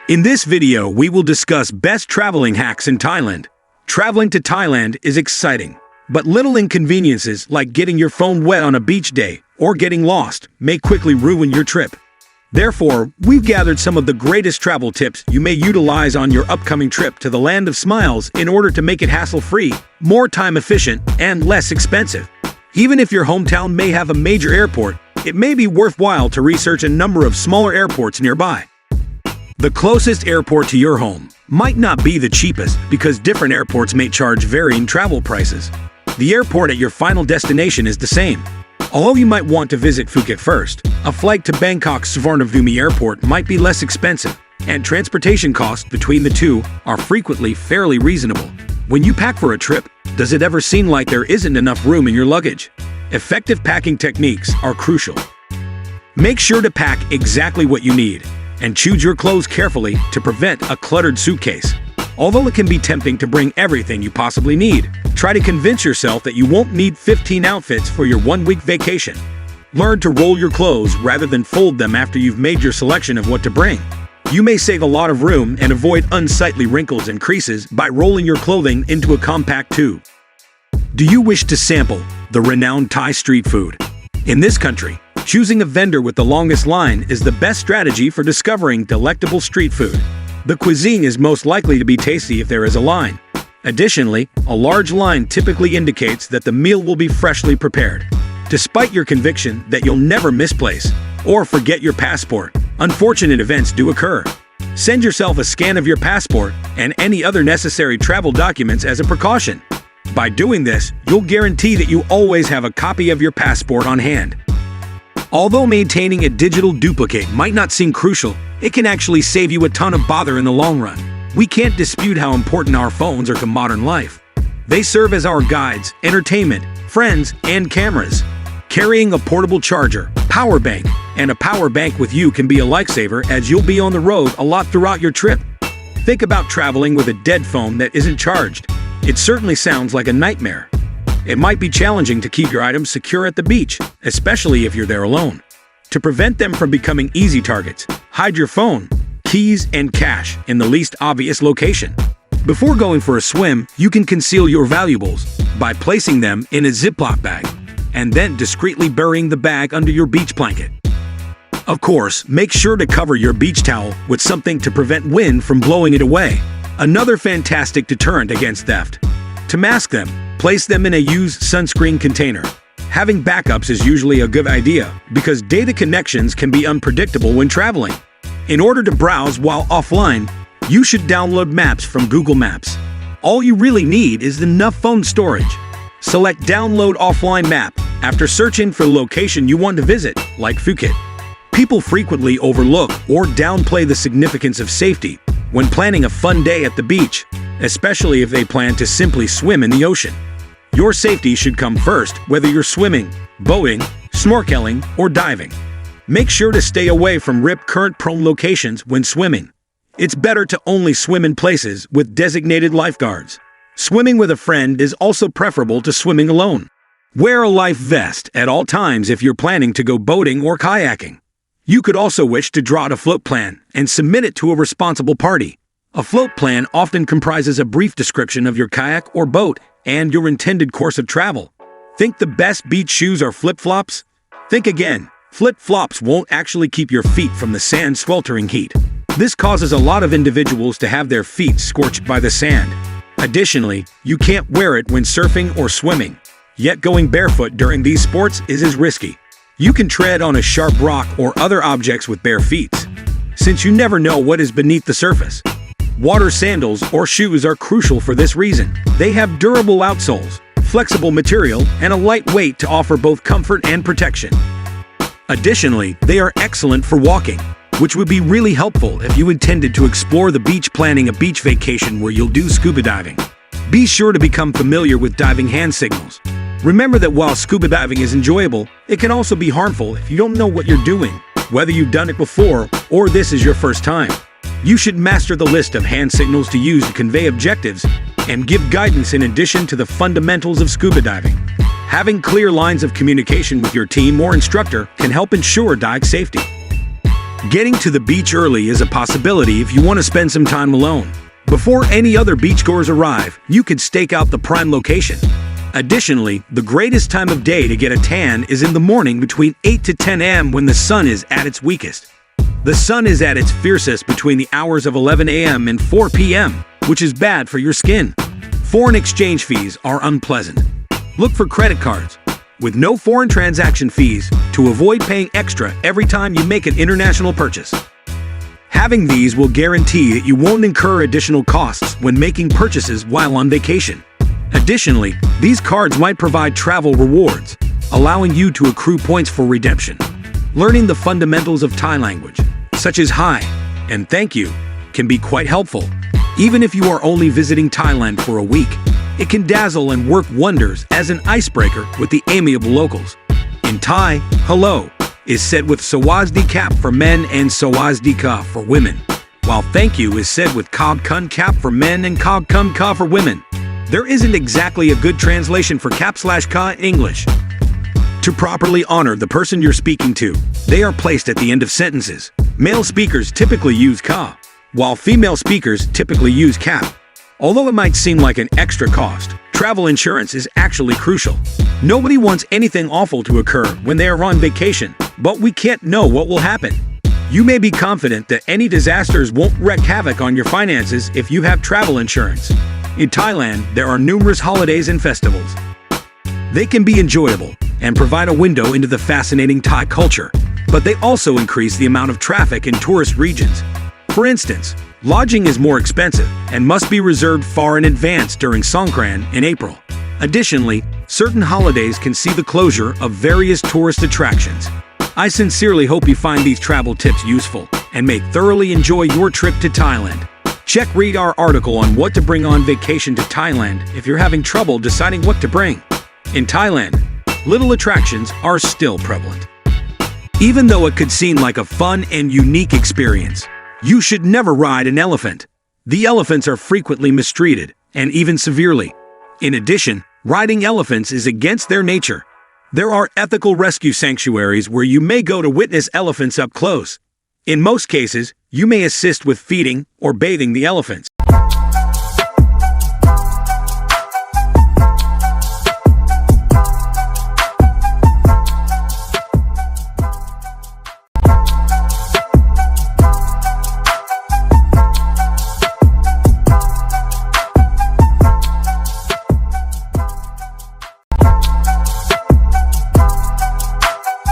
In this video, we will discuss best traveling hacks in Thailand. Traveling to Thailand is exciting, but little inconveniences like getting your phone wet on a beach day or getting lost may quickly ruin your trip. Therefore, we've gathered some of the greatest travel tips you may utilize on your upcoming trip to the land of smiles in order to make it hassle-free, more time-efficient, and less expensive. Even if your hometown may have a major airport, it may be worthwhile to research a number of smaller airports nearby. The closest airport to your home might not be the cheapest because different airports may charge varying travel prices. The airport at your final destination is the same. Although you might want to visit Phuket first, a flight to Bangkok's Suvarnabhumi Airport might be less expensive, and transportation costs between the two are frequently fairly reasonable. When you pack for a trip, does it ever seem like there isn't enough room in your luggage? Effective packing techniques are crucial. Make sure to pack exactly what you need, and choose your clothes carefully to prevent a cluttered suitcase. Although it can be tempting to bring everything you possibly need, try to convince yourself that you won't need 15 outfits for your one-week vacation. Learn to roll your clothes rather than fold them after you've made your selection of what to bring. You may save a lot of room and avoid unsightly wrinkles and creases by rolling your clothing into a compact tube. Do you wish to sample the renowned Thai street food? In this country, choosing a vendor with the longest line is the best strategy for discovering delectable street food. The cuisine is most likely to be tasty if there is a line. Additionally, a large line typically indicates that the meal will be freshly prepared. Despite your conviction that you'll never misplace or forget your passport, unfortunate events do occur. Send yourself a scan of your passport and any other necessary travel documents as a precaution. By doing this, you'll guarantee that you always have a copy of your passport on hand. Although maintaining a digital duplicate might not seem crucial, it can actually save you a ton of bother in the long run. We can't dispute how important our phones are to modern life. They serve as our guides, entertainment, friends, and cameras. Carrying a portable charger, power bank, and a power bank with you can be a lifesaver as you'll be on the road a lot throughout your trip. Think about traveling with a dead phone that isn't charged. It certainly sounds like a nightmare. It might be challenging to keep your items secure at the beach, especially if you're there alone. To prevent them from becoming easy targets, hide your phone, keys, and cash in the least obvious location. Before going for a swim, you can conceal your valuables by placing them in a Ziploc bag and then discreetly burying the bag under your beach blanket. Of course, make sure to cover your beach towel with something to prevent wind from blowing it away. Another fantastic deterrent against theft. To mask them, place them in a used sunscreen container. Having backups is usually a good idea because data connections can be unpredictable when traveling. In order to browse while offline, you should download maps from Google Maps. All you really need is enough phone storage. Select Download Offline Map after searching for the location you want to visit, like Phuket. People frequently overlook or downplay the significance of safety when planning a fun day at the beach, especially if they plan to simply swim in the ocean. Your safety should come first whether you're swimming, boating, snorkeling, or diving. Make sure to stay away from rip current-prone locations when swimming. It's better to only swim in places with designated lifeguards. Swimming with a friend is also preferable to swimming alone. Wear a life vest at all times if you're planning to go boating or kayaking. You could also wish to draw out a float plan and submit it to a responsible party. A float plan often comprises a brief description of your kayak or boat and your intended course of travel. Think the best beach shoes are flip-flops? Think again. Flip-flops won't actually keep your feet from the sand's sweltering heat. This causes a lot of individuals to have their feet scorched by the sand. Additionally, you can't wear it when surfing or swimming. Yet going barefoot during these sports is as risky. You can tread on a sharp rock or other objects with bare feet, since you never know what is beneath the surface. Water sandals or shoes are crucial for this reason. They have durable outsoles, flexible material, and a light weight to offer both comfort and protection. Additionally, they are excellent for walking, which would be really helpful if you intended to explore the beach planning a beach vacation where you'll do scuba diving. Be sure to become familiar with diving hand signals. Remember that while scuba diving is enjoyable, it can also be harmful if you don't know what you're doing, whether you've done it before or this is your first time. You should master the list of hand signals to use to convey objectives and give guidance in addition to the fundamentals of scuba diving. Having clear lines of communication with your team or instructor can help ensure dive safety. Getting to the beach early is a possibility if you want to spend some time alone. Before any other beachgoers arrive, you could stake out the prime location. Additionally, the greatest time of day to get a tan is in the morning between 8 to 10 a.m. when the sun is at its weakest. The sun is at its fiercest between the hours of 11 a.m. and 4 p.m., which is bad for your skin. Foreign exchange fees are unpleasant. Look for credit cards with no foreign transaction fees to avoid paying extra every time you make an international purchase. Having these will guarantee that you won't incur additional costs when making purchases while on vacation. Additionally, these cards might provide travel rewards, allowing you to accrue points for redemption. Learning the fundamentals of Thai language, such as hi and thank you, can be quite helpful. Even if you are only visiting Thailand for a week, it can dazzle and work wonders as an icebreaker with the amiable locals. In Thai, hello is said with Sawasdi Kap for men and Sawasdi Ka for women, while thank you is said with Kog Kun Kap for men and Kog Kun Ka for women. There isn't exactly a good translation for Kap/Ka in English. To properly honor the person you're speaking to, they are placed at the end of sentences. Male speakers typically use Ka, while female speakers typically use Kap. Although it might seem like an extra cost, travel insurance is actually crucial. Nobody wants anything awful to occur when they are on vacation, but we can't know what will happen. You may be confident that any disasters won't wreak havoc on your finances if you have travel insurance. In Thailand, there are numerous holidays and festivals. They can be enjoyable and provide a window into the fascinating Thai culture, but they also increase the amount of traffic in tourist regions. For instance, lodging is more expensive and must be reserved far in advance during Songkran in April. Additionally, certain holidays can see the closure of various tourist attractions. I sincerely hope you find these travel tips useful and may thoroughly enjoy your trip to Thailand. Read our article on what to bring on vacation to Thailand if you're having trouble deciding what to bring. In Thailand, little attractions are still prevalent. Even though it could seem like a fun and unique experience, you should never ride an elephant. The elephants are frequently mistreated, and even severely. In addition, riding elephants is against their nature. There are ethical rescue sanctuaries where you may go to witness elephants up close. In most cases, you may assist with feeding or bathing the elephants.